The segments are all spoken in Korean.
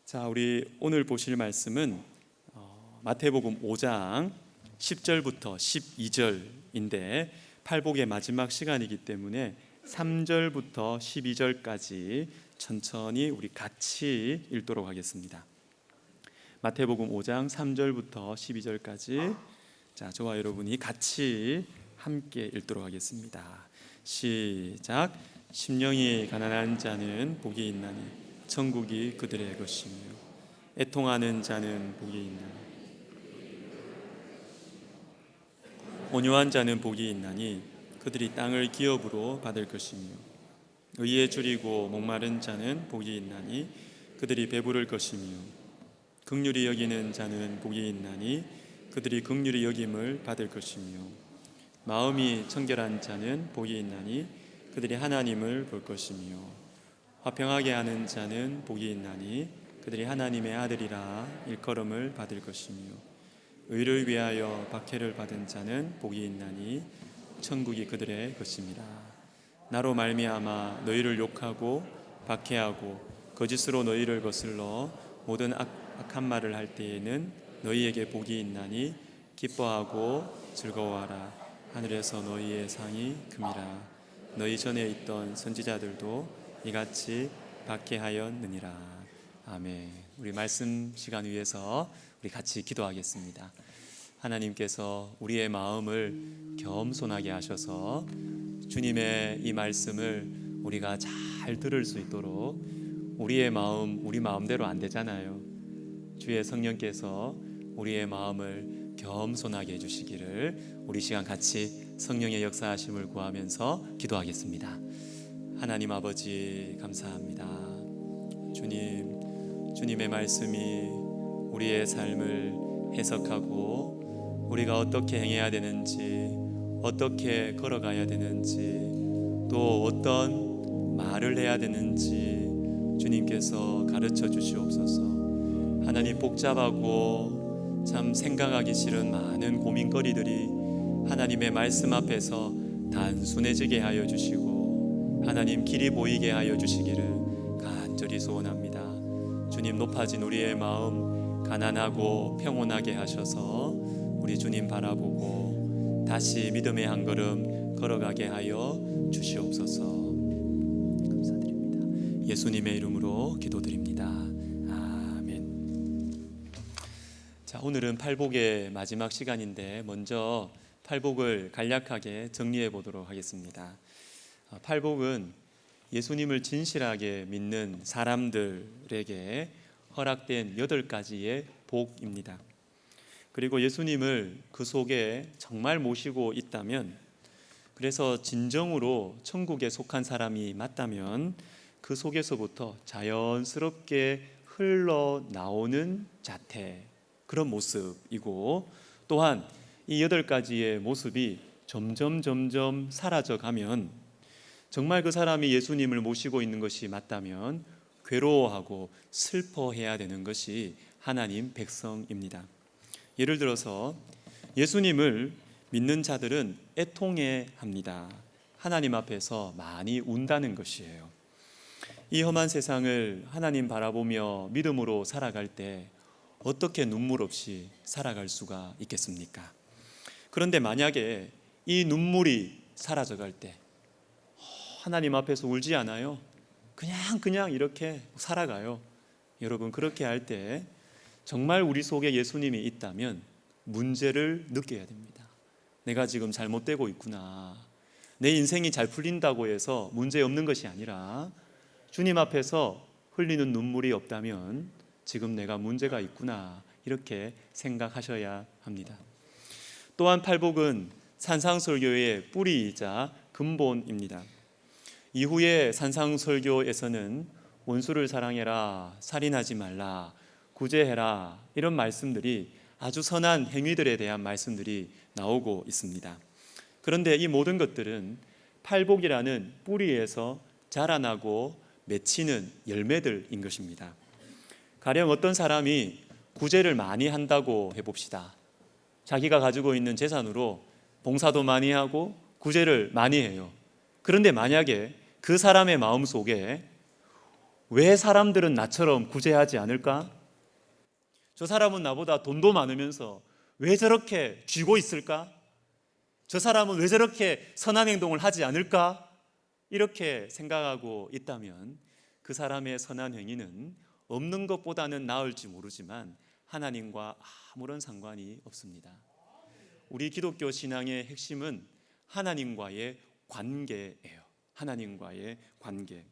자, 우리 오늘 보실 말씀은 마태복음 5장 10절부터 12절인데 팔복의 마지막 시간이기 때문에 3절부터 12절까지 천천히 우리 같이 읽도록 하겠습니다. 마태복음 5장 3절부터 12절까지 자, 저와 여러분이 같이 함께 읽도록 하겠습니다. 시작. 심령이 가난한 자는 복이 있나니 천국이 그들의 것이며 애통하는 자는 복이 있나니 온유한 자는 복이 있나니 그들이 땅을 기업으로 받을 것이며 의에 줄이고 목마른 자는 복이 있나니 그들이 배부를 것이며 긍휼히 여기는 자는 복이 있나니 그들이 긍휼히 여김을 받을 것이며 마음이 청결한 자는 복이 있나니 그들이 하나님을 볼 것이며 화평하게 하는 자는 복이 있나니 그들이 하나님의 아들이라 일컬음을 받을 것이며 의를 위하여 박해를 받은 자는 복이 있나니 천국이 그들의 것입니다. 나로 말미암아 너희를 욕하고 박해하고 거짓으로 너희를 거슬러 모든 악한 말을 할 때에는 너희에게 복이 있나니 기뻐하고 즐거워하라. 하늘에서 너희의 상이 금이라. 너희 전에 있던 선지자들도 이같이 박해하였느니라. 아멘. 우리 말씀 시간 위해서 우리 같이 기도하겠습니다. 하나님께서 우리의 마음을 겸손하게 하셔서 주님의 이 말씀을 우리가 잘 들을 수 있도록 우리의 마음 우리 마음대로 안 되잖아요. 주의 성령께서 우리의 마음을 겸손하게 해주시기를 우리 시간 같이 성령의 역사하심을 구하면서 기도하겠습니다. 하나님 아버지 감사합니다. 주님의 말씀이 우리의 삶을 해석하고 우리가 어떻게 행해야 되는지 어떻게 걸어가야 되는지 또 어떤 말을 해야 되는지 주님께서 가르쳐 주시옵소서. 하나님 복잡하고 참 생각하기 싫은 많은 고민거리들이 하나님의 말씀 앞에서 단순해지게 하여 주시고 하나님 길이 보이게 하여 주시기를 간절히 소원합니다. 주님 높아진 우리의 마음 가난하고 평온하게 하셔서 우리 주님 바라보고 다시 믿음의 한 걸음 걸어가게 하여 주시옵소서. 감사드립니다. 예수님의 이름으로 기도드립니다. 아멘. 자, 오늘은 팔복의 마지막 시간인데 먼저 팔복을 간략하게 정리해 보도록 하겠습니다. 팔복은 예수님을 진실하게 믿는 사람들에게 허락된 8가지의 복입니다. 그리고 예수님을 그 속에 정말 모시고 있다면, 그래서 진정으로 천국에 속한 사람이 맞다면 그 속에서부터 자연스럽게 흘러나오는 자태, 그런 모습이고, 또한 이 8가지의 모습이 점점 사라져가면 정말 그 사람이 예수님을 모시고 있는 것이 맞다면 괴로워하고 슬퍼해야 되는 것이 하나님 백성입니다. 예를 들어서 예수님을 믿는 자들은 애통해합니다. 하나님 앞에서 많이 운다는 것이에요. 이 험한 세상을 하나님 바라보며 믿음으로 살아갈 때 어떻게 눈물 없이 살아갈 수가 있겠습니까? 그런데 만약에 이 눈물이 사라져갈 때 하나님 앞에서 울지 않아요. 그냥 이렇게 살아가요. 여러분, 그렇게 할 때 정말 우리 속에 예수님이 있다면 문제를 느껴야 됩니다. 내가 지금 잘못되고 있구나. 내 인생이 잘 풀린다고 해서 문제 없는 것이 아니라 주님 앞에서 흘리는 눈물이 없다면 지금 내가 문제가 있구나, 이렇게 생각하셔야 합니다. 또한 팔복은 산상설교의 뿌리이자 근본입니다. 이후에 산상설교에서는 원수를 사랑해라, 살인하지 말라, 구제해라, 이런 말씀들이 아주 선한 행위들에 대한 말씀들이 나오고 있습니다. 그런데 이 모든 것들은 팔복이라는 뿌리에서 자라나고 맺히는 열매들인 것입니다. 가령 어떤 사람이 구제를 많이 한다고 해봅시다. 자기가 가지고 있는 재산으로 봉사도 많이 하고 구제를 많이 해요. 그런데 만약에 그 사람의 마음속에 왜 사람들은 나처럼 구제하지 않을까? 저 사람은 나보다 돈도 많으면서 왜 저렇게 쥐고 있을까? 저 사람은 왜 저렇게 선한 행동을 하지 않을까? 이렇게 생각하고 있다면 그 사람의 선한 행위는 없는 것보다는 나을지 모르지만 하나님과 아무런 상관이 없습니다. 우리 기독교 신앙의 핵심은 하나님과의 관계예요. 하나님과의 관계.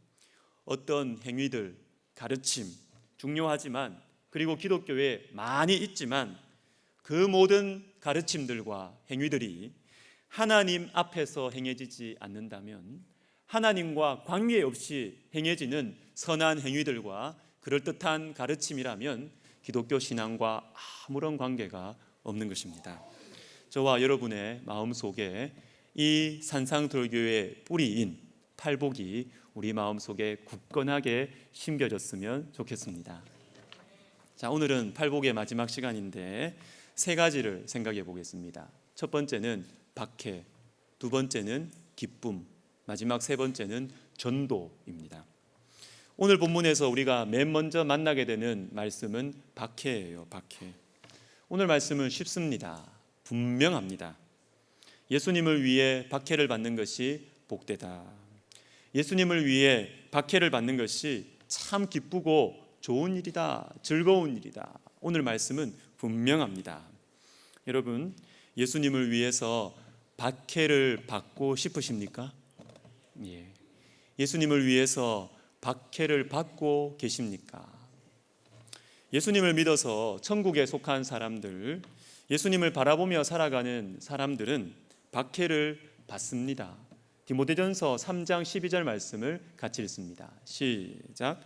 어떤 행위들, 가르침 중요하지만, 그리고 기독교에 많이 있지만 그 모든 가르침들과 행위들이 하나님 앞에서 행해지지 않는다면, 하나님과 관계없이 행해지는 선한 행위들과 그럴듯한 가르침이라면 기독교 신앙과 아무런 관계가 없는 것입니다. 저와 여러분의 마음속에 이 산상돌교의 뿌리인 팔복이 우리 마음속에 굳건하게 심겨졌으면 좋겠습니다. 자, 오늘은 팔복의 마지막 시간인데 세 가지를 생각해 보겠습니다. 첫 번째는 박해, 두 번째는 기쁨, 마지막 세 번째는 전도입니다. 오늘 본문에서 우리가 맨 먼저 만나게 되는 말씀은 박해예요. 박해. 오늘 말씀은 쉽습니다. 분명합니다. 예수님을 위해 박해를 받는 것이 복되다. 예수님을 위해 박해를 받는 것이 참 기쁘고 좋은 일이다, 즐거운 일이다. 오늘 말씀은 분명합니다. 여러분, 예수님을 위해서 박해를 받고 싶으십니까? 예. 예수님을 위해서 박해를 받고 계십니까? 예수님을 믿어서 천국에 속한 사람들, 예수님을 바라보며 살아가는 사람들은 박해를 받습니다. 디모데전서 3장 12절 말씀을 같이 읽습니다. 시작.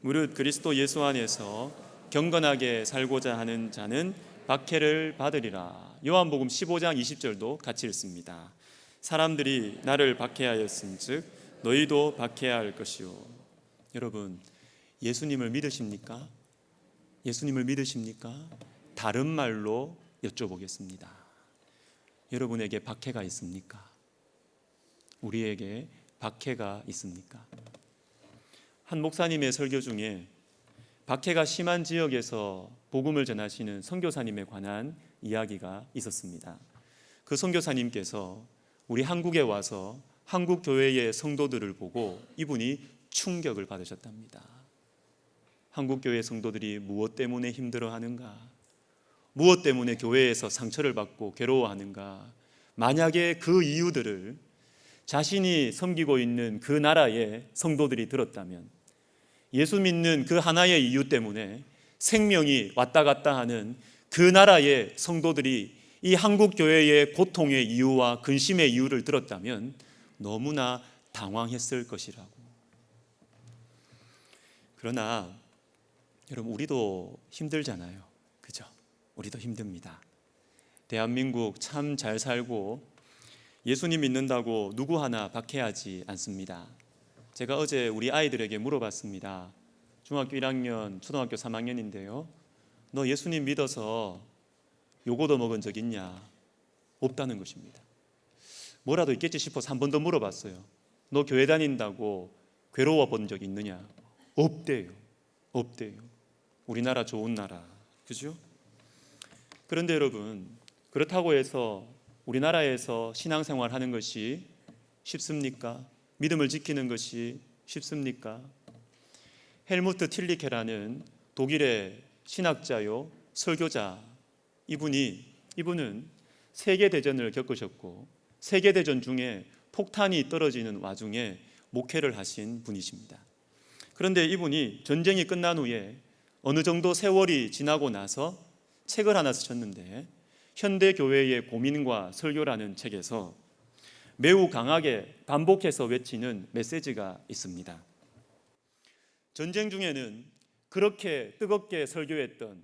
무릇 그리스도 예수 안에서 경건하게 살고자 하는 자는 박해를 받으리라. 요한복음 15장 20절도 같이 읽습니다. 사람들이 나를 박해하였은즉 너희도 박해할 것이요. 여러분, 예수님을 믿으십니까? 예수님을 믿으십니까? 다른 말로 여쭤보겠습니다. 여러분에게 박해가 있습니까? 우리에게 박해가 있습니까? 한 목사님의 설교 중에 박해가 심한 지역에서 복음을 전하시는 선교사님에 관한 이야기가 있었습니다. 그 선교사님께서 우리 한국에 와서 한국 교회의 성도들을 보고 이분이 충격을 받으셨답니다. 한국 교회 성도들이 무엇 때문에 힘들어하는가? 무엇 때문에 교회에서 상처를 받고 괴로워하는가? 만약에 그 이유들을 자신이 섬기고 있는 그 나라의 성도들이 들었다면, 예수 믿는 그 하나의 이유 때문에 생명이 왔다 갔다 하는 그 나라의 성도들이 이 한국 교회의 고통의 이유와 근심의 이유를 들었다면 너무나 당황했을 것이라고. 그러나 여러분, 우리도 힘들잖아요. 그죠? 우리도 힘듭니다. 대한민국 참 잘 살고 예수님 믿는다고 누구 하나 박해하지 않습니다. 제가 어제 우리 아이들에게 물어봤습니다. 중학교 1학년, 초등학교 3학년인데요. 너 예수님 믿어서 요거도 먹은 적 있냐? 없다는 것입니다. 뭐라도 있겠지 싶어서 한 번 더 물어봤어요. 너 교회 다닌다고 괴로워 본 적 있느냐? 없대요. 없대요. 우리나라 좋은 나라. 그죠? 그런데 여러분, 그렇다고 해서 우리나라에서 신앙생활 하는 것이 쉽습니까? 믿음을 지키는 것이 쉽습니까? 헬무트 틸리케라는 독일의 신학자요, 설교자, 이분은 세계대전을 겪으셨고 세계대전 중에 폭탄이 떨어지는 와중에 목회를 하신 분이십니다. 그런데 이분이 전쟁이 끝난 후에 어느 정도 세월이 지나고 나서 책을 하나 쓰셨는데, 현대교회의 고민과 설교라는 책에서 매우 강하게 반복해서 외치는 메시지가 있습니다. 전쟁 중에는 그렇게 뜨겁게 설교했던,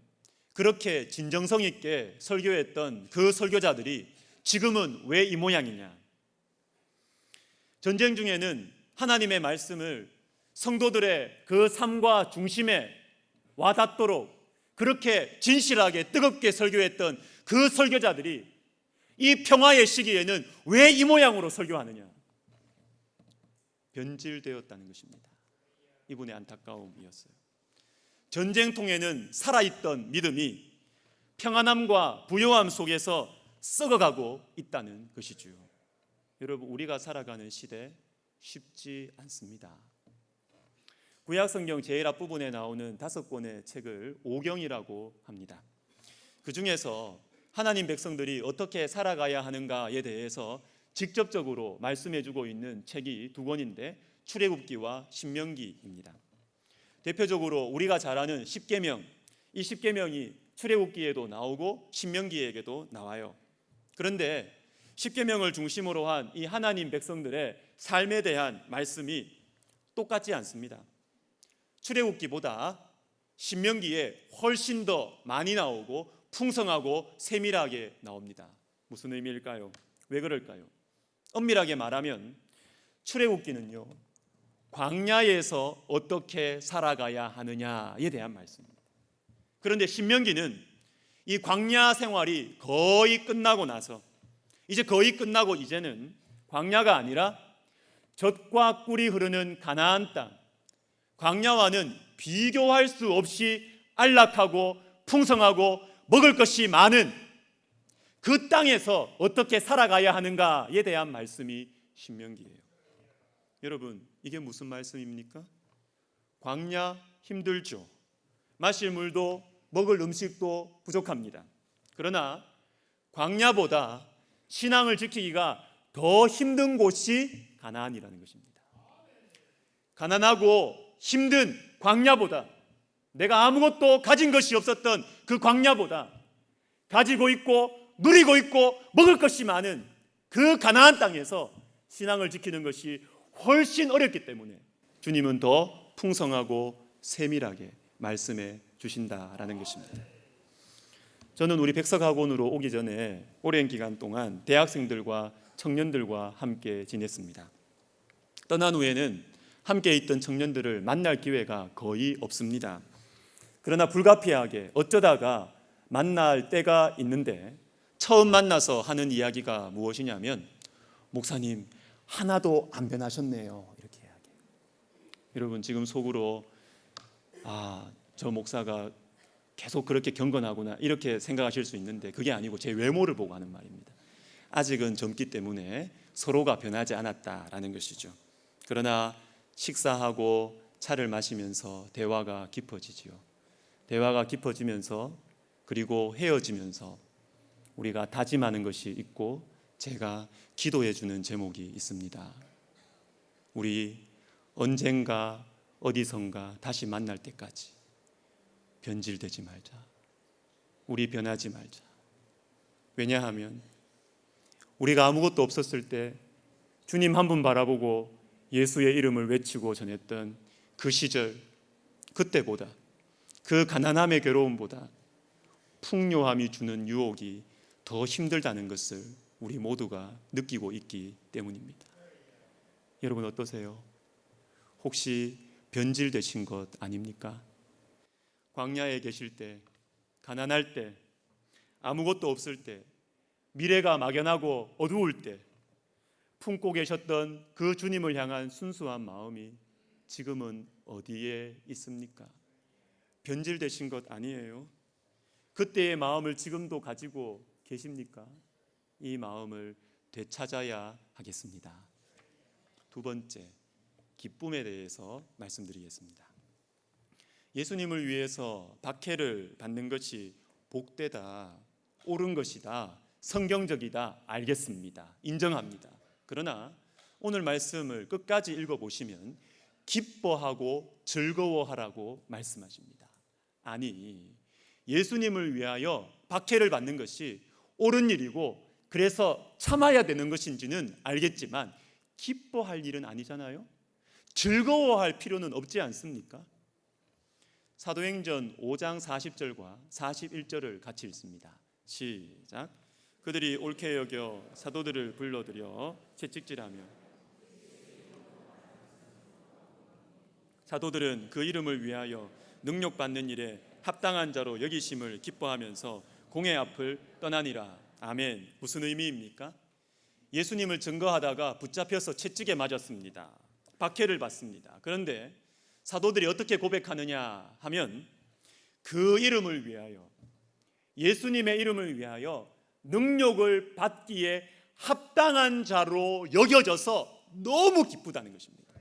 그렇게 진정성 있게 설교했던 그 설교자들이 지금은 왜 이 모양이냐? 전쟁 중에는 하나님의 말씀을 성도들의 그 삶과 중심에 와닿도록 그렇게 진실하게 뜨겁게 설교했던 그 설교자들이 이 평화의 시기에는 왜 이 모양으로 설교하느냐? 변질되었다는 것입니다. 이분의 안타까움이었어요. 전쟁통에는 살아있던 믿음이 평안함과 부요함 속에서 썩어가고 있다는 것이지요. 여러분, 우리가 살아가는 시대 쉽지 않습니다. 구약성경 제일 앞부분에 나오는 5권의 책을 오경이라고 합니다. 그 중에서 하나님 백성들이 어떻게 살아가야 하는가에 대해서 직접적으로 말씀해주고 있는 책이 2권인데 출애굽기와 신명기입니다. 대표적으로 우리가 잘 아는 십계명, 이 십계명이 출애굽기에도 나오고 신명기에게도 나와요. 그런데 십계명을 중심으로 한 이 하나님 백성들의 삶에 대한 말씀이 똑같지 않습니다. 출애굽기보다 신명기에 훨씬 더 많이 나오고 풍성하고 세밀하게 나옵니다. 무슨 의미일까요? 왜 그럴까요? 엄밀하게 말하면 출애굽기는요, 광야에서 어떻게 살아가야 하느냐에 대한 말씀입니다. 그런데 신명기는 이 광야 생활이 거의 끝나고 나서 이제는 광야가 아니라 젖과 꿀이 흐르는 가나안 땅, 광야와는 비교할 수 없이 안락하고 풍성하고 먹을 것이 많은 그 땅에서 어떻게 살아가야 하는가에 대한 말씀이 신명기예요. 여러분, 이게 무슨 말씀입니까? 광야 힘들죠. 마실 물도 먹을 음식도 부족합니다. 그러나 광야보다 신앙을 지키기가 더 힘든 곳이 가나안이라는 것입니다. 가난하고 힘든 광야보다, 내가 아무것도 가진 것이 없었던 그 광야보다 가지고 있고 누리고 있고 먹을 것이 많은 그 가나안 땅에서 신앙을 지키는 것이 훨씬 어렵기 때문에 주님은 더 풍성하고 세밀하게 말씀해 주신다라는 것입니다. 저는 우리 백석학원으로 오기 전에 오랜 기간 동안 대학생들과 청년들과 함께 지냈습니다. 떠난 후에는 함께 있던 청년들을 만날 기회가 거의 없습니다. 그러나 불가피하게 어쩌다가 만날 때가 있는데 처음 만나서 하는 이야기가 무엇이냐면, 목사님 하나도 안 변하셨네요, 이렇게 이야기해요. 여러분, 지금 속으로 저 목사가 계속 그렇게 경건하구나 이렇게 생각하실 수 있는데, 그게 아니고 제 외모를 보고 하는 말입니다. 아직은 젊기 때문에 서로가 변하지 않았다라는 것이죠. 그러나 식사하고 차를 마시면서 대화가 깊어지지요. 대화가 깊어지면서 그리고 헤어지면서 우리가 다짐하는 것이 있고 제가 기도해 주는 제목이 있습니다. 우리 언젠가 어디선가 다시 만날 때까지 변질되지 말자. 우리 변하지 말자. 왜냐하면 우리가 아무것도 없었을 때 주님 한 분 바라보고 예수의 이름을 외치고 전했던 그 시절, 그때보다, 그 가난함의 괴로움보다 풍요함이 주는 유혹이 더 힘들다는 것을 우리 모두가 느끼고 있기 때문입니다. 여러분 어떠세요? 혹시 변질되신 것 아닙니까? 광야에 계실 때, 가난할 때, 아무것도 없을 때, 미래가 막연하고 어두울 때 품고 계셨던 그 주님을 향한 순수한 마음이 지금은 어디에 있습니까? 변질되신 것 아니에요? 그때의 마음을 지금도 가지고 계십니까? 이 마음을 되찾아야 하겠습니다. 두 번째, 기쁨에 대해서 말씀드리겠습니다. 예수님을 위해서 박해를 받는 것이 복되다, 옳은 것이다, 성경적이다, 알겠습니다. 인정합니다. 그러나 오늘 말씀을 끝까지 읽어보시면 기뻐하고 즐거워하라고 말씀하십니다. 아니, 예수님을 위하여 박해를 받는 것이 옳은 일이고 그래서 참아야 되는 것인지는 알겠지만 기뻐할 일은 아니잖아요. 즐거워할 필요는 없지 않습니까? 사도행전 5장 40절과 41절을 같이 읽습니다. 시작. 그들이 옳게 여겨 사도들을 불러들여 채찍질하며 사도들은 그 이름을 위하여 능력받는 일에 합당한 자로 여기심을 기뻐하면서 공회 앞을 떠나니라. 아멘. 무슨 의미입니까? 예수님을 증거하다가 붙잡혀서 채찍에 맞았습니다. 박해를 받습니다. 그런데 사도들이 어떻게 고백하느냐 하면 그 이름을 위하여, 예수님의 이름을 위하여 능력을 받기에 합당한 자로 여겨져서 너무 기쁘다는 것입니다.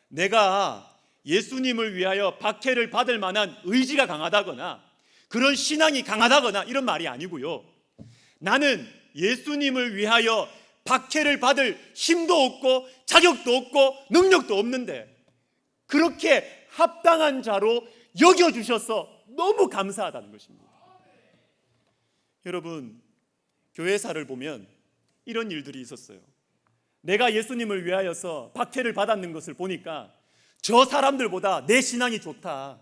내가 예수님을 위하여 박해를 받을 만한 의지가 강하다거나 그런 신앙이 강하다거나 이런 말이 아니고요, 나는 예수님을 위하여 박해를 받을 힘도 없고 자격도 없고 능력도 없는데 그렇게 합당한 자로 여겨주셔서 너무 감사하다는 것입니다. 여러분, 교회사를 보면 이런 일들이 있었어요. 내가 예수님을 위하여서 박해를 받았는 것을 보니까 저 사람들보다 내 신앙이 좋다,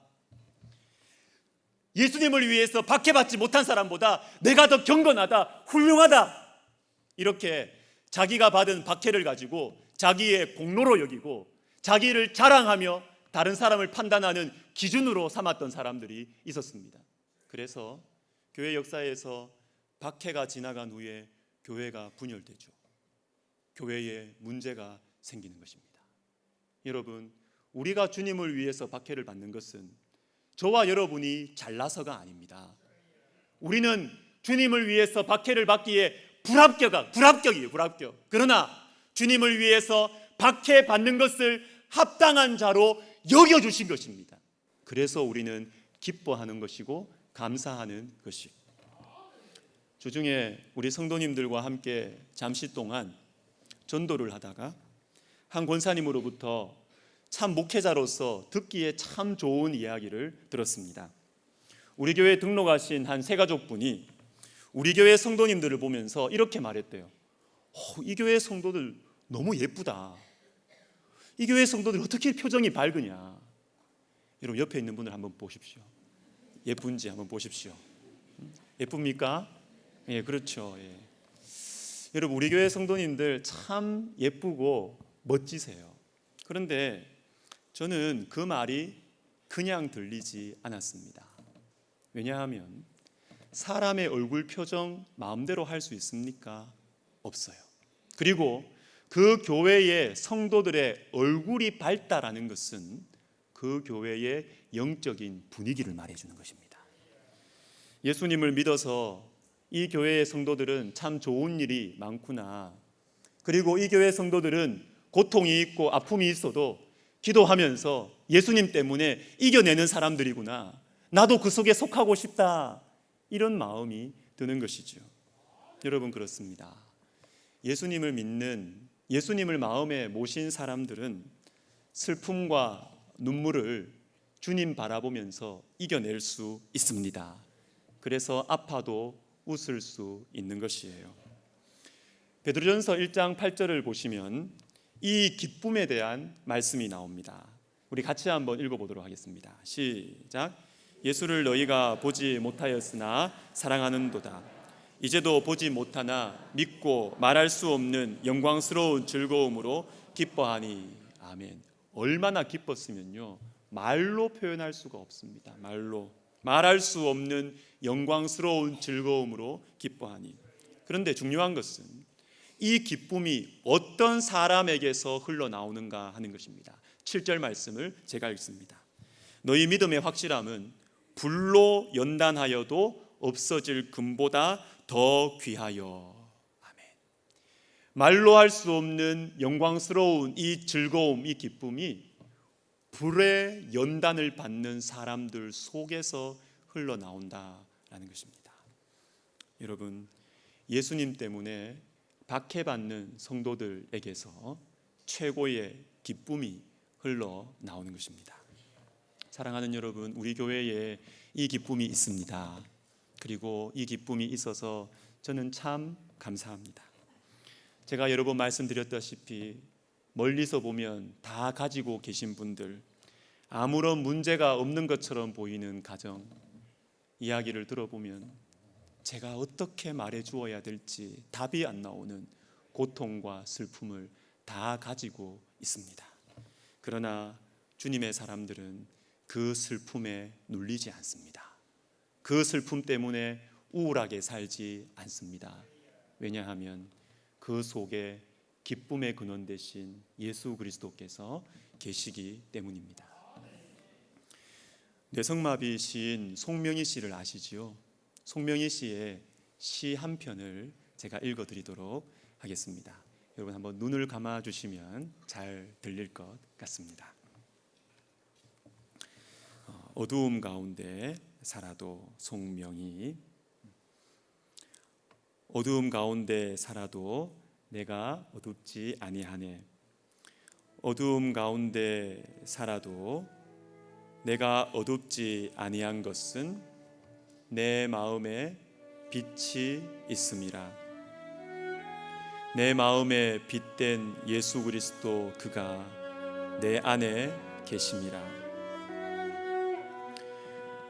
예수님을 위해서 박해받지 못한 사람보다 내가 더 경건하다, 훌륭하다, 이렇게 자기가 받은 박해를 가지고 자기의 공로로 여기고 자기를 자랑하며 다른 사람을 판단하는 기준으로 삼았던 사람들이 있었습니다. 그래서 교회 역사에서 박해가 지나간 후에 교회가 분열되죠. 교회에 문제가 생기는 것입니다. 여러분, 우리가 주님을 위해서 박해를 받는 것은 저와 여러분이 잘나서가 아닙니다. 우리는 주님을 위해서 박해를 받기에 불합격이에요. 불합격. 그러나 주님을 위해서 박해받는 것을 합당한 자로 여겨주신 것입니다. 그래서 우리는 기뻐하는 것이고 감사하는 것이고, 주중에 우리 성도님들과 함께 잠시 동안 전도를 하다가 한 권사님으로부터 참 목회자로서 듣기에 참 좋은 이야기를 들었습니다. 우리 교회에 등록하신 한 새가족분이 우리 교회 성도님들을 보면서 이렇게 말했대요. 이 교회 성도들 너무 예쁘다. 이 교회 성도들 어떻게 표정이 밝으냐. 여러분, 옆에 있는 분을 한번 보십시오. 예쁜지 한번 보십시오. 예쁩니까? 예, 그렇죠. 예. 여러분, 우리 교회 성도님들 참 예쁘고 멋지세요. 그런데 저는 그 말이 그냥 들리지 않았습니다. 왜냐하면 사람의 얼굴 표정 마음대로 할 수 있습니까? 없어요. 그리고 그 교회의 성도들의 얼굴이 밝다라는 것은 그 교회의 영적인 분위기를 말해주는 것입니다. 예수님을 믿어서 이 교회의 성도들은 참 좋은 일이 많구나, 그리고 이 교회 성도들은 고통이 있고 아픔이 있어도 기도하면서 예수님 때문에 이겨내는 사람들이구나, 나도 그 속에 속하고 싶다, 이런 마음이 드는 것이죠. 여러분, 그렇습니다. 예수님을 믿는, 예수님을 마음에 모신 사람들은 슬픔과 눈물을 주님 바라보면서 이겨낼 수 있습니다. 그래서 아파도 웃을 수 있는 것이에요. 베드로전서 1장 8절을 보시면 이 기쁨에 대한 말씀이 나옵니다. 우리 같이 한번 읽어보도록 하겠습니다. 시작. 예수를 너희가 보지 못하였으나 사랑하는도다. 이제도 보지 못하나 믿고 말할 수 없는 영광스러운 즐거움으로 기뻐하니. 아멘. 얼마나 기뻤으면요, 말로 표현할 수가 없습니다. 말할 수 없는 영광스러운 즐거움으로 기뻐하니. 그런데 중요한 것은 이 기쁨이 어떤 사람에게서 흘러나오는가 하는 것입니다. 7절 말씀을 제가 읽습니다. 너희 믿음의 확실함은 불로 연단하여도 없어질 금보다 더 귀하여. 아멘. 말로 할 수 없는 영광스러운 이 즐거움, 이 기쁨이 불의 연단을 받는 사람들 속에서 흘러나온다라는 것입니다. 여러분, 예수님 때문에 박해받는 성도들에게서 최고의 기쁨이 흘러나오는 것입니다. 사랑하는 여러분, 우리 교회에 이 기쁨이 있습니다. 그리고 이 기쁨이 있어서 저는 참 감사합니다. 제가 여러 번 말씀드렸다시피 멀리서 보면 다 가지고 계신 분들, 아무런 문제가 없는 것처럼 보이는 가정, 이야기를 들어보면 제가 어떻게 말해 주어야 될지 답이 안 나오는 고통과 슬픔을 다 가지고 있습니다. 그러나 주님의 사람들은 그 슬픔에 눌리지 않습니다. 그 슬픔 때문에 우울하게 살지 않습니다. 왜냐하면 그 속에 기쁨의 근원 되신 예수 그리스도께서 계시기 때문입니다. 뇌성마비 시인 송명희 씨를 아시지요? 송명희 씨의 시 한 편을 제가 읽어드리도록 하겠습니다. 여러분 한번 눈을 감아주시면 잘 들릴 것 같습니다. 어두움 가운데 살아도 송명희. 어두움 가운데 살아도 내가 어둡지 아니하네. 어두움 가운데 살아도 내가 어둡지 아니한 것은 내 마음에 빛이 있음이라. 내 마음에 빛된 예수 그리스도 그가 내 안에 계심이라.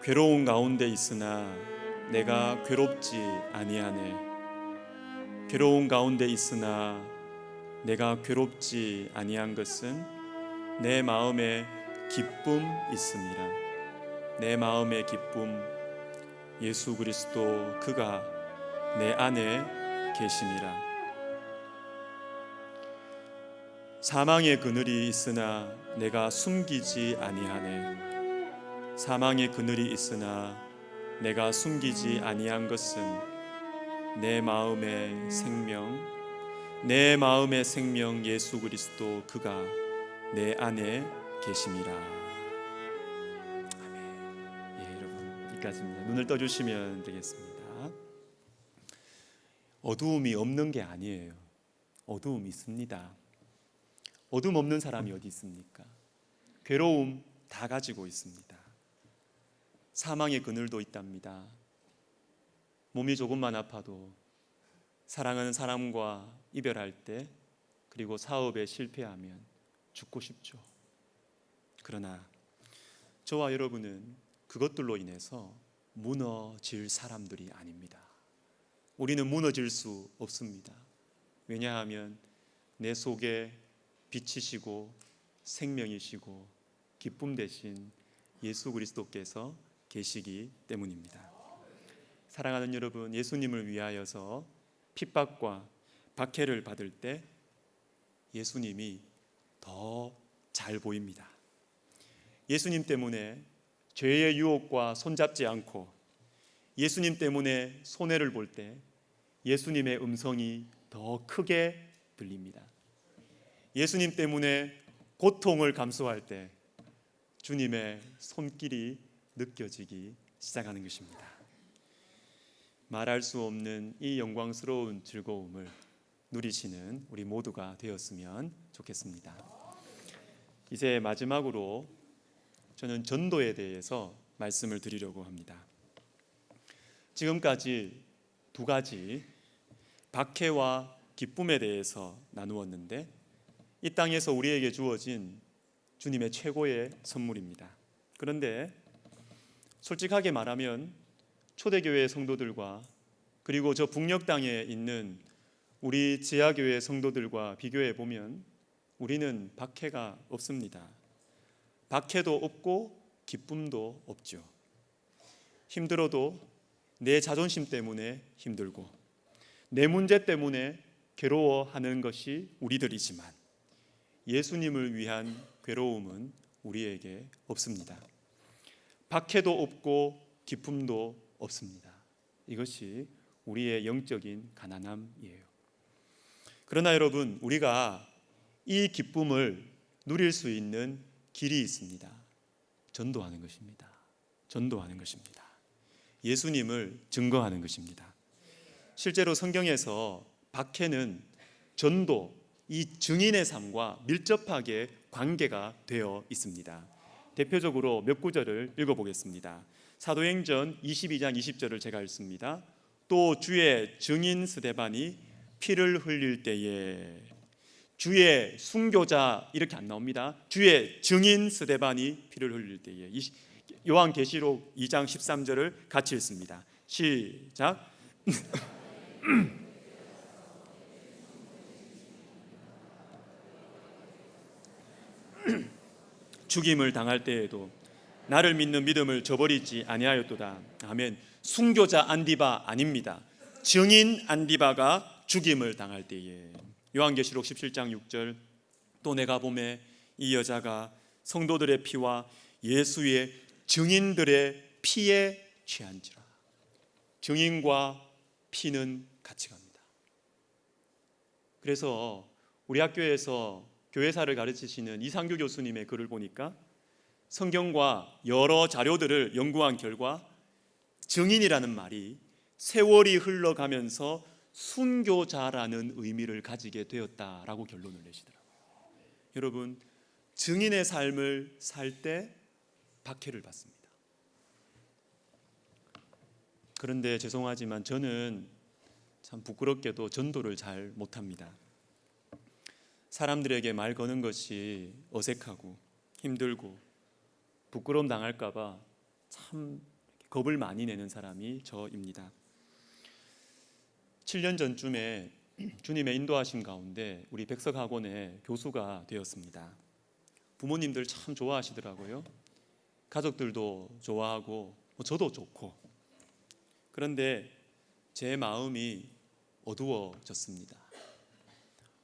괴로운 가운데 있으나 내가 괴롭지 아니하네. 괴로운 가운데 있으나 내가 괴롭지 아니한 것은 내 마음에 기쁨 있음이라. 내 마음의 기쁨 예수 그리스도 그가 내 안에 계심이라. 사망의 그늘이 있으나 내가 숨기지 아니하네. 사망의 그늘이 있으나 내가 숨기지 아니한 것은 내 마음의 생명, 내 마음의 생명 예수 그리스도 그가 내 안에 계심이라. 아멘. 예, 여러분 여기까지입니다. 눈을 떠주시면 되겠습니다. 어두움이 없는 게 아니에요. 어두움이 있습니다. 어둠 없는 사람이 어디 있습니까? 괴로움 다 가지고 있습니다. 사망의 그늘도 있답니다. 몸이 조금만 아파도 사랑하는 사람과 이별할 때, 그리고 사업에 실패하면 죽고 싶죠. 그러나 저와 여러분은 그것들로 인해서 무너질 사람들이 아닙니다. 우리는 무너질 수 없습니다. 왜냐하면 내 속에 빛이시고 생명이시고 기쁨 되신 예수 그리스도께서 계시기 때문입니다. 사랑하는 여러분, 예수님을 위하여서 핍박과 박해를 받을 때 예수님이 더 잘 보입니다. 예수님 때문에 죄의 유혹과 손잡지 않고 예수님 때문에 손해를 볼 때 예수님의 음성이 더 크게 들립니다. 예수님 때문에 고통을 감수할 때 주님의 손길이 느껴지기 시작하는 것입니다. 말할 수 없는 이 영광스러운 즐거움을 누리시는 우리 모두가 되었으면 좋겠습니다. 이제 마지막으로 저는 전도에 대해서 말씀을 드리려고 합니다. 지금까지 두 가지 박해와 기쁨에 대해서 나누었는데, 이 땅에서 우리에게 주어진 주님의 최고의 선물입니다. 그런데 솔직하게 말하면 초대교회 성도들과 그리고 저 북녘 땅에 있는 우리 지하교회 성도들과 비교해 보면 우리는 박해가 없습니다. 박해도 없고 기쁨도 없죠. 힘들어도 내 자존심 때문에 힘들고 내 문제 때문에 괴로워하는 것이 우리들이지만 예수님을 위한 괴로움은 우리에게 없습니다. 박해도 없고 기쁨도 없습니다. 이것이 우리의 영적인 가난함이에요. 그러나 여러분, 우리가 이 기쁨을 누릴 수 있는 길이 있습니다. 전도하는 것입니다. 전도하는 것입니다. 예수님을 증거하는 것입니다. 실제로 성경에서 박해는 전도, 이 증인의 삶과 밀접하게 관계가 되어 있습니다. 대표적으로 몇 구절을 읽어보겠습니다. 사도행전 22장 20절을 제가 읽습니다. 또 주의 증인 스데반이 피를 흘릴 때에, 주의 순교자 이렇게 안 나옵니다. 주의 증인 스데반이 피를 흘릴 때에. 요한계시록 2장 13절을 같이 읽습니다. 시작. 죽임을 당할 때에도 나를 믿는 믿음을 저버리지 아니하였도다. 아멘. 순교자 안디바 아닙니다. 증인 안디바가 죽임을 당할 때에. 요한계시록 17장 6절, 또 내가 보매 이 여자가 성도들의 피와 예수의 증인들의 피에 취한지라. 증인과 피는 같이 갑니다. 그래서 우리 학교에서 교회사를 가르치시는 이상규 교수님의 글을 보니까 성경과 여러 자료들을 연구한 결과 증인이라는 말이 세월이 흘러가면서 순교자라는 의미를 가지게 되었다라고 결론을 내시더라고요. 여러분, 증인의 삶을 살 때 박해를 받습니다. 그런데 죄송하지만 저는 참 부끄럽게도 전도를 잘 못합니다. 사람들에게 말 거는 것이 어색하고 힘들고 부끄러움 당할까 봐 참 겁을 많이 내는 사람이 저입니다. 7년 전쯤에 주님의 인도하심 가운데 우리 백석학원의 교수가 되었습니다. 부모님들 참 좋아하시더라고요. 가족들도 좋아하고 저도 좋고. 그런데 제 마음이 어두워졌습니다.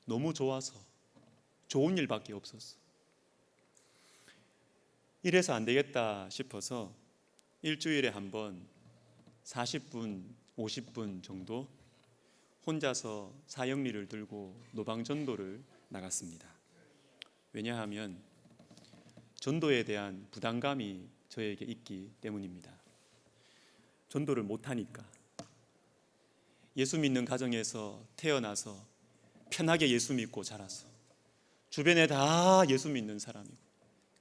너무 좋아서 좋은 일밖에 없었어. 이래서 안 되겠다 싶어서 일주일에 한 번 40분, 50분 정도 혼자서 사형리를 들고 노방전도를 나갔습니다. 왜냐하면 전도에 대한 부담감이 저에게 있기 때문입니다. 전도를 못하니까. 예수 믿는 가정에서 태어나서 편하게 예수 믿고 자라서 주변에 다 예수 믿는 사람이고,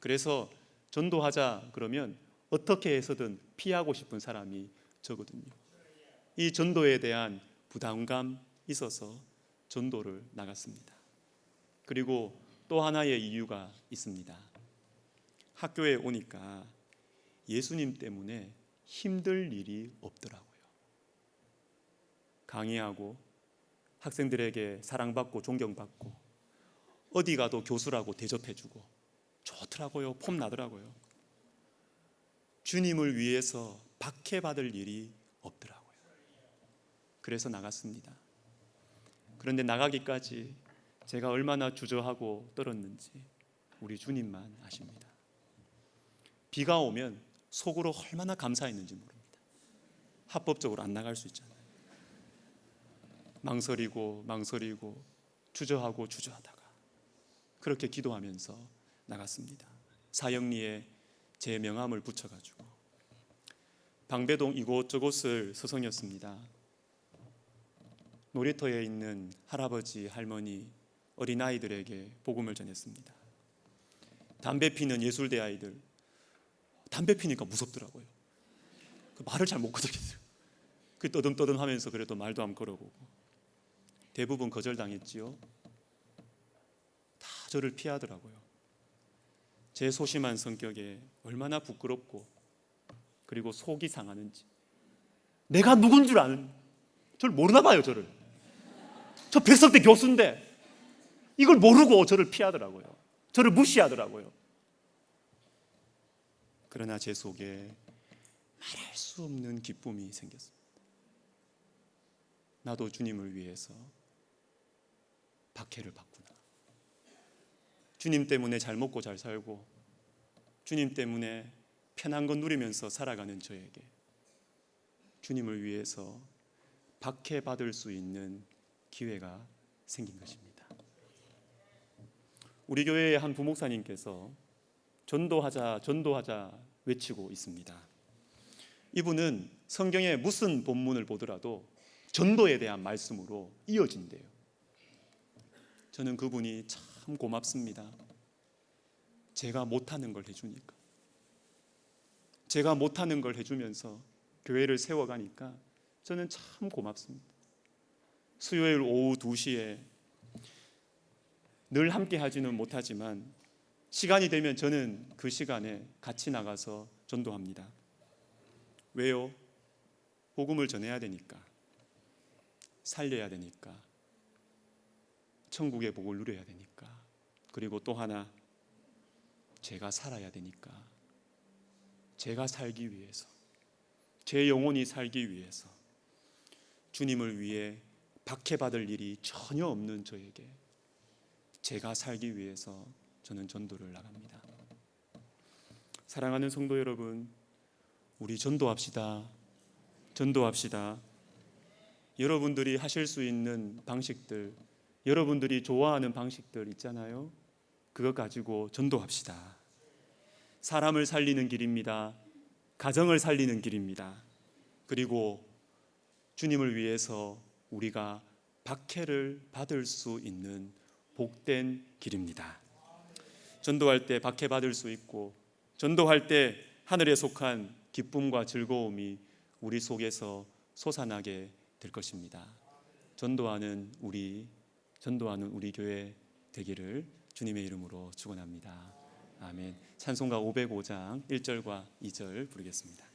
그래서 전도하자 그러면 어떻게 해서든 피하고 싶은 사람이 저거든요. 이 전도에 대한 부담감 있어서 전도를 나갔습니다. 그리고 또 하나의 이유가 있습니다. 학교에 오니까 예수님 때문에 힘들 일이 없더라고요. 강의하고 학생들에게 사랑받고 존경받고 어디 가도 교수라고 대접해주고 좋더라고요. 폼나더라고요. 주님을 위해서 박해받을 일이 없더라고요. 그래서 나갔습니다. 그런데 나가기까지 제가 얼마나 주저하고 떨었는지 우리 주님만 아십니다. 비가 오면 속으로 얼마나 감사했는지 모릅니다. 합법적으로 안 나갈 수 있잖아요. 망설이고 주저하고 주저하다가 그렇게 기도하면서 나갔습니다. 사형리에 제 명함을 붙여가지고 방배동 이곳저곳을 서성였습니다. 놀이터에 있는 할아버지, 할머니, 어린아이들에게 복음을 전했습니다. 담배 피는 예술대 아이들, 담배 피니까 무섭더라고요. 말을 잘 못 걸겠어요. 그 떠듬떠듬하면서 그래도 말도 안 걸어보고 대부분 거절당했지요. 다 저를 피하더라고요. 제 소심한 성격에 얼마나 부끄럽고 그리고 속이 상하는지. 내가 누군 줄 아는, 저를 모르나 봐요. 저 백석대 교수인데 이걸 모르고 저를 피하더라고요. 저를 무시하더라고요. 그러나 제 속에 말할 수 없는 기쁨이 생겼습니다. 나도 주님을 위해서 박해를 받구나. 주님 때문에 잘 먹고 잘 살고 주님 때문에 편한 것 누리면서 살아가는 저에게 주님을 위해서 박해받을 수 있는 기회가 생긴 것입니다. 우리 교회의 한 부목사님께서 전도하자 외치고 있습니다. 이분은 성경의 무슨 본문을 보더라도 전도에 대한 말씀으로 이어진대요. 저는 그분이 참 고맙습니다. 제가 못하는 걸 해주니까. 제가 못하는 걸 해주면서 교회를 세워가니까 저는 참 고맙습니다. 수요일 오후 2시에 늘 함께 하지는 못하지만 시간이 되면 저는 그 시간에 같이 나가서 전도합니다. 왜요? 복음을 전해야 되니까, 살려야 되니까, 천국의 복을 누려야 되니까, 그리고 또 하나 제가 살아야 되니까, 제가 살기 위해서, 제 영혼이 살기 위해서 주님을 위해 박해받을 일이 전혀 없는 저에게 제가 살기 위해서 저는 전도를 나갑니다. 사랑하는 성도 여러분, 우리 전도합시다. 전도합시다. 여러분들이 하실 수 있는 방식들, 여러분들이 좋아하는 방식들 있잖아요. 그것 가지고 전도합시다. 사람을 살리는 길입니다. 가정을 살리는 길입니다. 그리고 주님을 위해서 우리가 박해를 받을 수 있는 복된 길입니다. 전도할 때 박해 받을 수 있고, 전도할 때 하늘에 속한 기쁨과 즐거움이 우리 속에서 솟아나게 될 것입니다. 전도하는 우리 교회 되기를 주님의 이름으로 축원합니다. 아멘. 찬송가 505장 1절과 2절 부르겠습니다.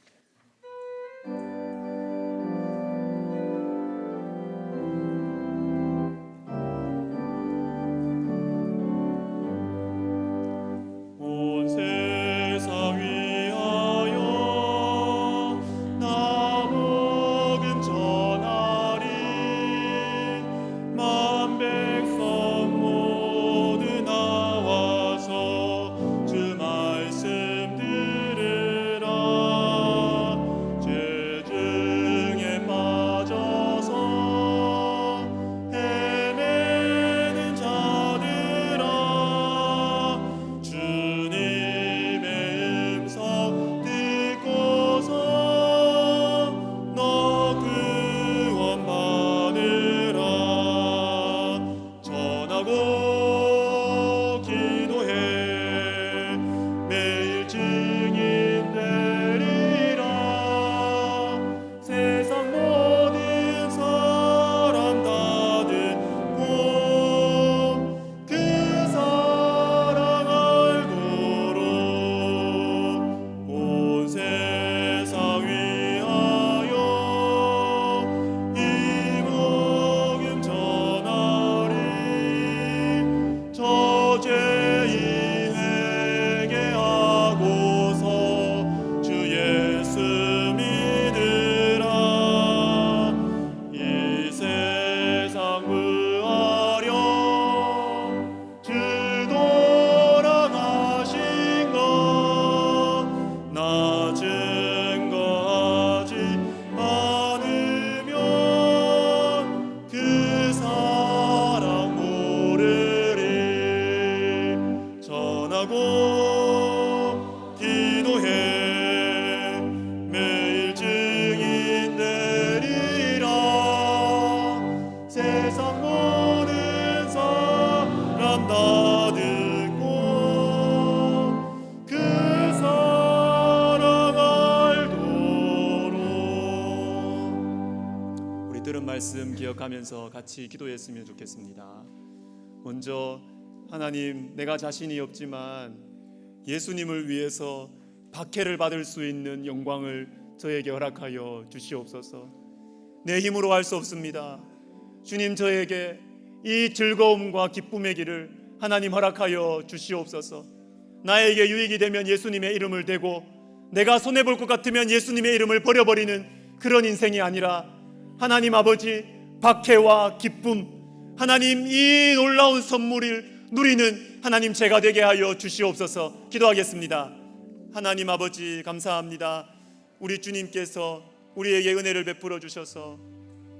말씀 기억하면서 같이 기도했으면 좋겠습니다. 먼저 하나님, 내가 자신이 없지만 예수님을 위해서 박해를 받을 수 있는 영광을 저에게 허락하여 주시옵소서. 내 힘으로 할 수 없습니다. 주님, 저에게 이 즐거움과 기쁨의 길을 하나님 허락하여 주시옵소서. 나에게 유익이 되면 예수님의 이름을 대고, 내가 손해볼 것 같으면 예수님의 이름을 버려버리는 그런 인생이 아니라, 하나님 아버지, 박해와 기쁨, 하나님 이 놀라운 선물을 누리는 하나님 제가 되게 하여 주시옵소서. 기도하겠습니다. 하나님 아버지, 감사합니다. 우리 주님께서 우리에게 은혜를 베풀어 주셔서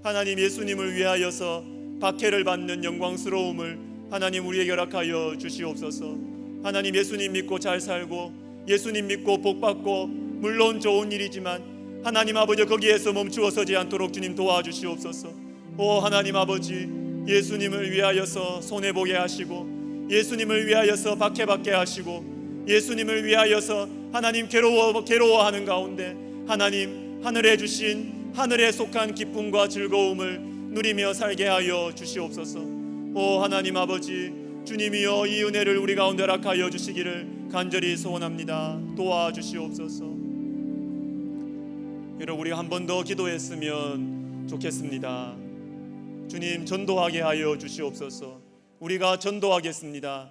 하나님 예수님을 위하여서 박해를 받는 영광스러움을 하나님 우리에게 허락하여 주시옵소서. 하나님 예수님 믿고 잘 살고, 예수님 믿고 복 받고, 물론 좋은 일이지만 하나님 아버지, 거기에서 멈추어 서지 않도록 주님 도와주시옵소서. 오 하나님 아버지, 예수님을 위하여서 손해보게 하시고, 예수님을 위하여서 박해받게 하시고, 예수님을 위하여서 하나님 괴로워하는 가운데 하나님 하늘에 주신, 하늘에 속한 기쁨과 즐거움을 누리며 살게 하여 주시옵소서. 오 하나님 아버지, 주님이여 이 은혜를 우리 가운데 허락하여 주시기를 간절히 소원합니다. 도와주시옵소서. 여러분, 우리가 한 번 더 기도했으면 좋겠습니다. 주님, 전도하게 하여 주시옵소서. 우리가 전도하겠습니다.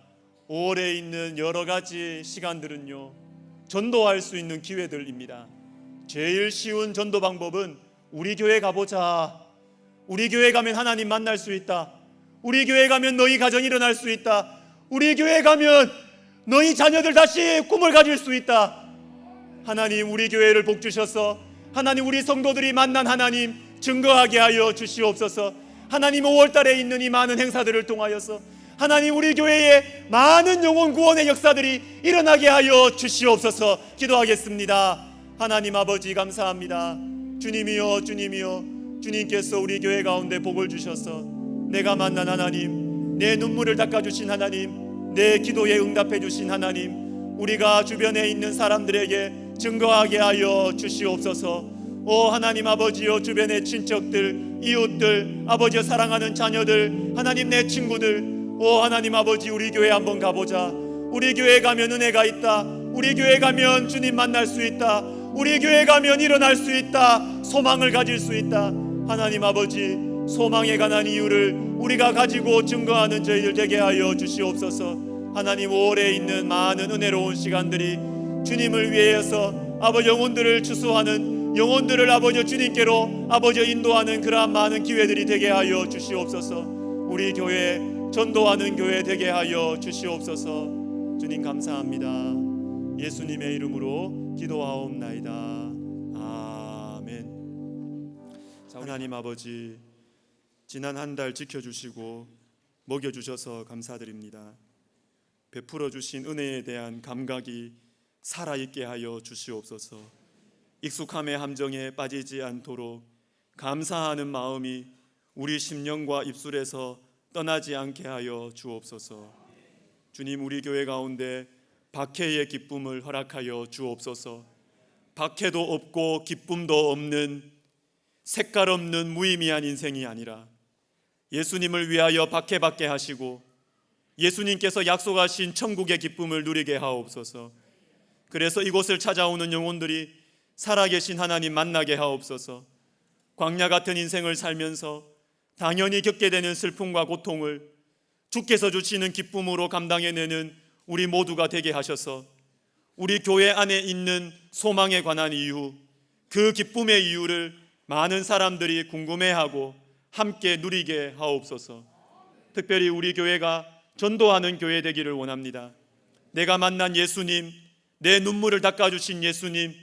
5월에 있는 여러 가지 시간들은요, 전도할 수 있는 기회들입니다. 제일 쉬운 전도 방법은 우리 교회 가보자. 우리 교회 가면 하나님 만날 수 있다. 우리 교회 가면 너희 가정이 일어날 수 있다. 우리 교회 가면 너희 자녀들 다시 꿈을 가질 수 있다. 하나님 우리 교회를 복 주셔서 하나님 우리 성도들이 만난 하나님 증거하게 하여 주시옵소서. 하나님 5월달에 있는 이 많은 행사들을 통하여서 하나님 우리 교회에 많은 영혼 구원의 역사들이 일어나게 하여 주시옵소서. 기도하겠습니다. 하나님 아버지 감사합니다. 주님이여 주님이여, 주님께서 우리 교회 가운데 복을 주셔서 내가 만난 하나님, 내 눈물을 닦아주신 하나님, 내 기도에 응답해 주신 하나님, 우리가 주변에 있는 사람들에게 증거하게 하여 주시옵소서. 오 하나님 아버지여, 주변의 친척들, 이웃들, 아버지여 사랑하는 자녀들, 하나님 내 친구들, 오 하나님 아버지 우리 교회 한번 가보자. 우리 교회 가면 은혜가 있다. 우리 교회 가면 주님 만날 수 있다. 우리 교회 가면 일어날 수 있다. 소망을 가질 수 있다. 하나님 아버지, 소망에 관한 이유를 우리가 가지고 증거하는 저희들 되게 하여 주시옵소서. 하나님 5월에 있는 많은 은혜로운 시간들이 주님을 위해서 아버지 영혼들을 추수하는, 영혼들을 아버지 주님께로 아버지 인도하는 그러한 많은 기회들이 되게 하여 주시옵소서. 우리 교회 전도하는 교회 되게 하여 주시옵소서. 주님 감사합니다. 예수님의 이름으로 기도하옵나이다. 아멘. 하나님 아버지, 지난 한 달 지켜주시고 먹여주셔서 감사드립니다. 베풀어 주신 은혜에 대한 감각이 살아있게 하여 주시옵소서. 익숙함의 함정에 빠지지 않도록 감사하는 마음이 우리 심령과 입술에서 떠나지 않게 하여 주옵소서. 주님, 우리 교회 가운데 박해의 기쁨을 허락하여 주옵소서. 박해도 없고 기쁨도 없는 색깔 없는 무의미한 인생이 아니라 예수님을 위하여 박해받게 하시고 예수님께서 약속하신 천국의 기쁨을 누리게 하옵소서. 그래서 이곳을 찾아오는 영혼들이 살아계신 하나님 만나게 하옵소서. 광야 같은 인생을 살면서 당연히 겪게 되는 슬픔과 고통을 주께서 주시는 기쁨으로 감당해내는 우리 모두가 되게 하셔서 우리 교회 안에 있는 소망에 관한 이유, 그 기쁨의 이유를 많은 사람들이 궁금해하고 함께 누리게 하옵소서. 특별히 우리 교회가 전도하는 교회 되기를 원합니다. 내가 만난 예수님, 내 눈물을 닦아주신 예수님,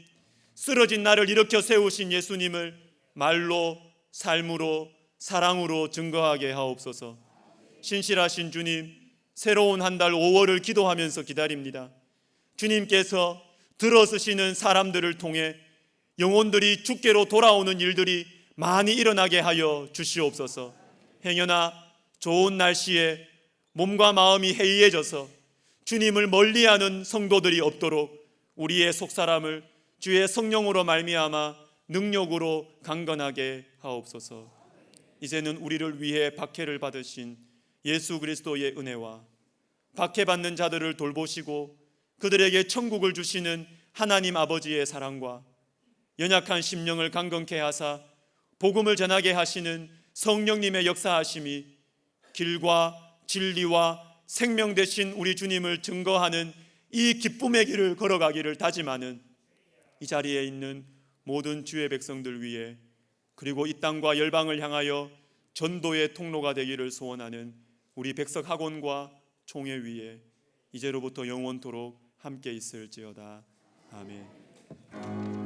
쓰러진 나를 일으켜 세우신 예수님을 말로, 삶으로, 사랑으로 증거하게 하옵소서. 신실하신 주님, 새로운 한 달 5월을 기도하면서 기다립니다. 주님께서 들어서시는 사람들을 통해 영혼들이 주께로 돌아오는 일들이 많이 일어나게 하여 주시옵소서. 행여나 좋은 날씨에 몸과 마음이 해이해져서 주님을 멀리하는 성도들이 없도록 우리의 속사람을 주의 성령으로 말미암아 능력으로 강건하게 하옵소서. 이제는 우리를 위해 박해를 받으신 예수 그리스도의 은혜와 박해받는 자들을 돌보시고 그들에게 천국을 주시는 하나님 아버지의 사랑과 연약한 심령을 강건케 하사 복음을 전하게 하시는 성령님의 역사하심이 길과 진리와 생명 되신 우리 주님을 증거하는 이 기쁨의 길을 걸어가기를 다짐하는 이 자리에 있는 모든 주의 백성들 위해, 그리고 이 땅과 열방을 향하여 전도의 통로가 되기를 소원하는 우리 백석학원과 총회 위에 이제로부터 영원토록 함께 있을지어다. 아멘.